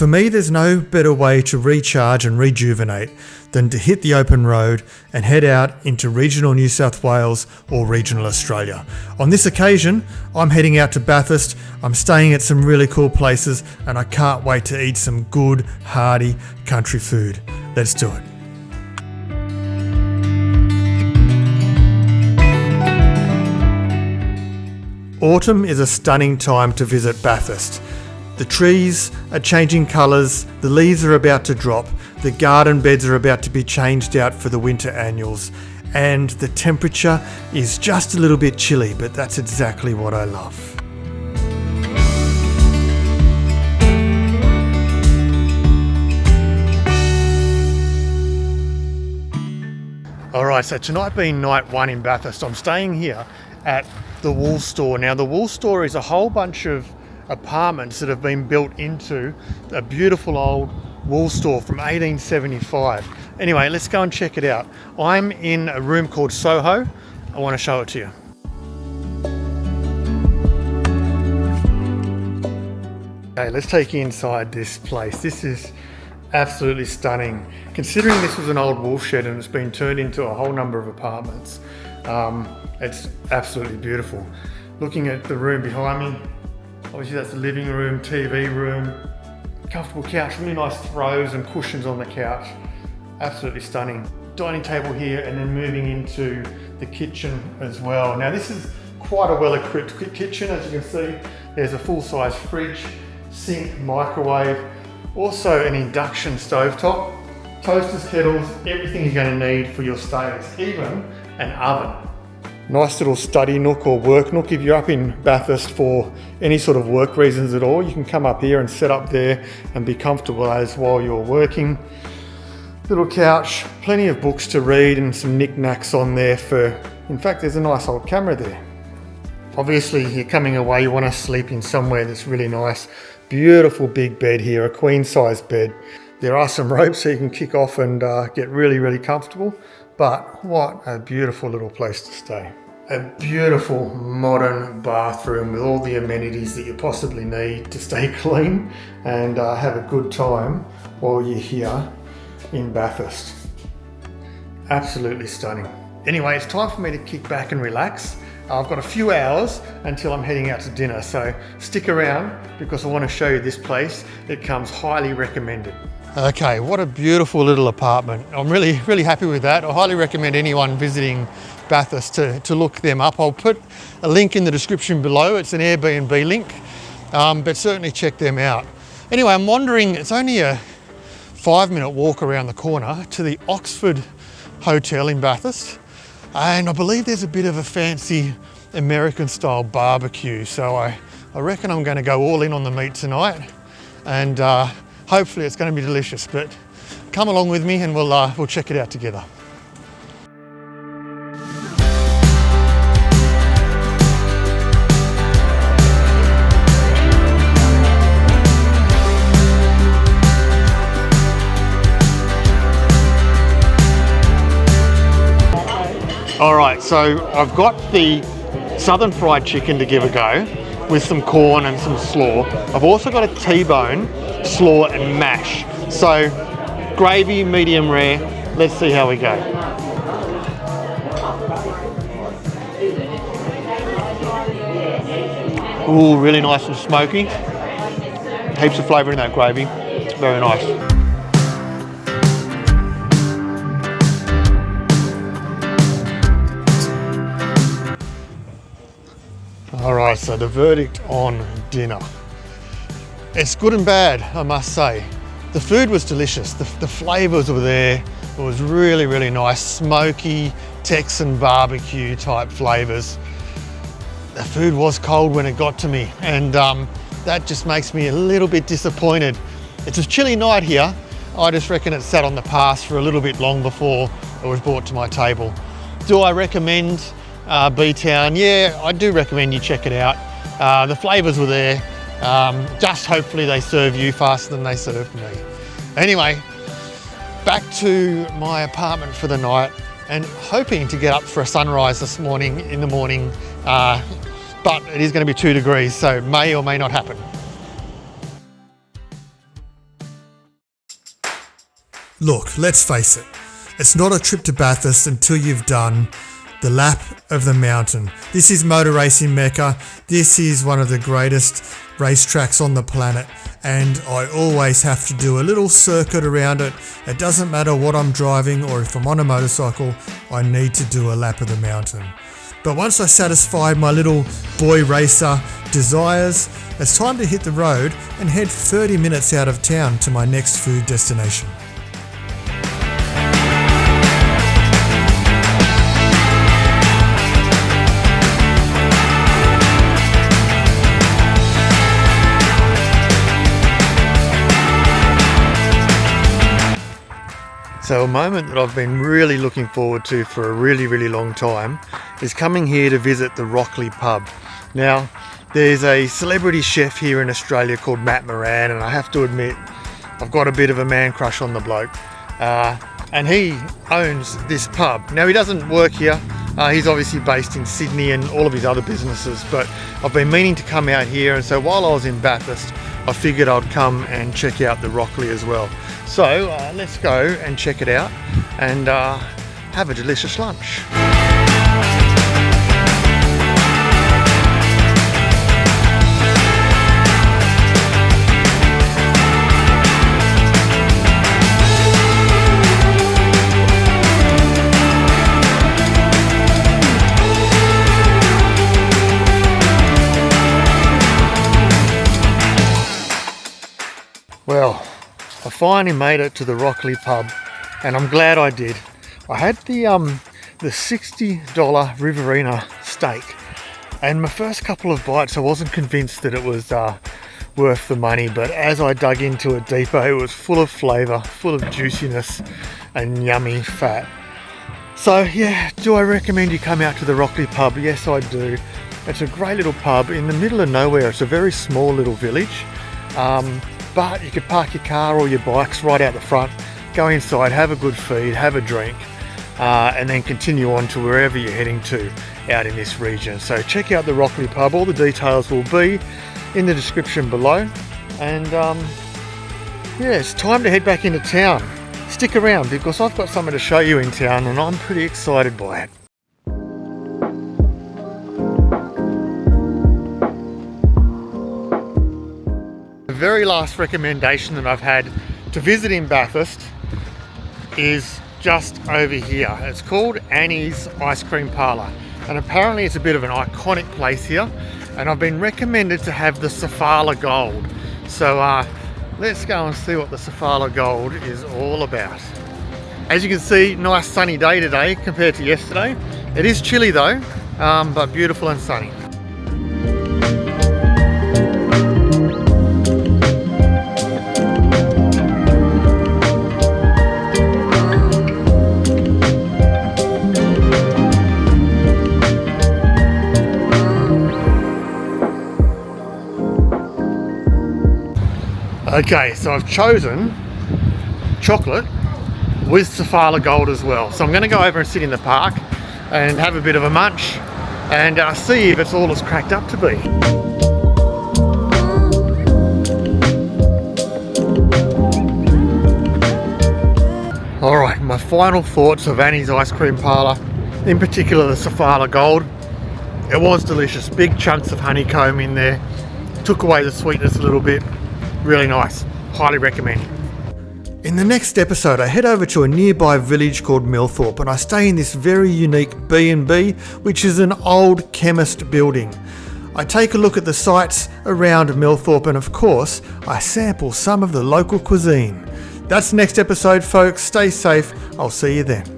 For me, there's no better way to recharge and rejuvenate than to hit the open road and head out into regional New South Wales or regional Australia. On this occasion, I'm heading out to Bathurst. I'm staying at some really cool places and I can't wait to eat some good, hearty country food. Let's do it. Autumn is a stunning time to visit Bathurst. The trees are changing colours, the leaves are about to drop, the garden beds are about to be changed out for the winter annuals, and the temperature is just a little bit chilly, but that's exactly what I love. Alright, so tonight being night one in Bathurst, I'm staying here at the Wool Store. Now the Wool Store is a whole bunch of apartments that have been built into a beautiful old wool store from 1875. Anyway, let's go and check it out. I'm in a room called Soho. I want to show it to you. Okay, let's take you inside this place. This is absolutely stunning. Considering this was an old wool shed and it's been turned into a whole number of apartments, it's absolutely beautiful. Looking at the room behind me, obviously that's the living room, TV room, comfortable couch, really nice throws and cushions on the couch. Absolutely stunning. Dining table here and then moving into the kitchen as well. Now this is quite a well-equipped kitchen, as you can see. There's a full-size fridge, sink, microwave, also an induction stovetop, toasters, kettles, everything you're going to need for your stays, even an oven. Nice little study nook or work nook. If you're up in Bathurst for any sort of work reasons at all, you can come up here and set up there and be comfortable as while you're working. Little couch, plenty of books to read and some knickknacks on there in fact, there's a nice old camera there. Obviously, you're coming away, you want to sleep in somewhere that's really nice. Beautiful big bed here, a queen size bed. There are some ropes so you can kick off and get really, really comfortable. But what a beautiful little place to stay. A beautiful modern bathroom with all the amenities that you possibly need to stay clean and have a good time while you're here in Bathurst. Absolutely stunning. Anyway, it's time for me to kick back and relax. I've got a few hours until I'm heading out to dinner, so stick around because I want to show you this place. It comes highly recommended. Okay, what a beautiful little apartment. I'm really happy with that. I highly recommend anyone visiting Bathurst to look them up. I'll put a link in the description below. It's an Airbnb link, but certainly check them out. Anyway, I'm wandering, it's only a 5-minute walk around the corner to the Oxford Hotel in Bathurst. And I believe there's a bit of a fancy American style barbecue. So I reckon I'm going to go all in on the meat tonight. And hopefully it's going to be delicious, but come along with me and we'll check it out together. All right, so I've got the southern fried chicken to give a go with some corn and some slaw. I've also got a T-bone, slaw and mash. So gravy, medium rare. Let's see how we go. Ooh, really nice and smoky. Heaps of flavour in that gravy. Very nice. All right, so the verdict on dinner. It's good and bad, I must say. The food was delicious. The flavors were there. It was really nice, smoky Texan BBQ type flavors. The food was cold when it got to me, and that just makes me a little bit disappointed. It's a chilly night here. I just reckon it sat on the pass for a little bit long before it was brought to my table. Do I recommend B-Town? Yeah, I do recommend you check it out. The flavors were there. Just hopefully they serve you faster than they served me. Anyway, back to my apartment for the night and hoping to get up for a sunrise this morning in the morning, but it is going to be 2 degrees, so may or may not happen. Look, let's face it, it's not a trip to Bathurst until you've done the lap of the mountain. This is motor racing Mecca. This is one of the greatest racetracks on the planet, and I always have to do a little circuit around it. It doesn't matter what I'm driving or if I'm on a motorcycle, I need to do a lap of the mountain. But once I satisfy my little boy racer desires, it's time to hit the road and head 30 minutes out of town to my next food destination. So a moment that I've been really looking forward to for a really long time is coming here to visit the Rockley Pub. Now, there's a celebrity chef here in Australia called Matt Moran, and I have to admit, I've got a bit of a man crush on the bloke. And he owns this pub. Now, he doesn't work here. He's obviously based in Sydney and all of his other businesses, but I've been meaning to come out here, and so while I was in Bathurst, I figured I'd come and check out the Rockley as well. So let's go and check it out and have a delicious lunch. Well, I finally made it to the Rockley Pub, and I'm glad I did. I had the $60 Riverina steak, and my first couple of bites I wasn't convinced that it was worth the money, but as I dug into it deeper, it was full of flavour, full of juiciness and yummy fat. So yeah, do I recommend you come out to the Rockley Pub? Yes, I do. It's a great little pub in the middle of nowhere. It's a very small little village. But you could park your car or your bikes right out the front, go inside, have a good feed, have a drink, and then continue on to wherever you're heading to out in this region. So check out the Rockley Pub. All the details will be in the description below. And yeah, it's time to head back into town. Stick around because I've got something to show you in town and I'm pretty excited by it. The very last recommendation that I've had to visit in Bathurst is just over here. It's called Annie's Ice Cream Parlour, and apparently it's a bit of an iconic place here, and I've been recommended to have the Safala Gold. So let's go and see what the Safala Gold is all about. As you can see, nice sunny day today compared to yesterday. It is chilly though, but beautiful and sunny. Okay, so I've chosen chocolate with Safala Gold as well. So I'm going to go over and sit in the park and have a bit of a munch and see if it's all it's cracked up to be. Alright, my final thoughts of Annie's Ice Cream Parlour, in particular the Safala Gold. It was delicious, big chunks of honeycomb in there, took away the sweetness a little bit. Really nice, highly recommend. In the next episode, I head over to a nearby village called Millthorpe and I stay in this very unique B&B, which is an old chemist building. I take a look at the sights around Millthorpe and of course, I sample some of the local cuisine. That's next episode, folks. Stay safe. I'll see you then.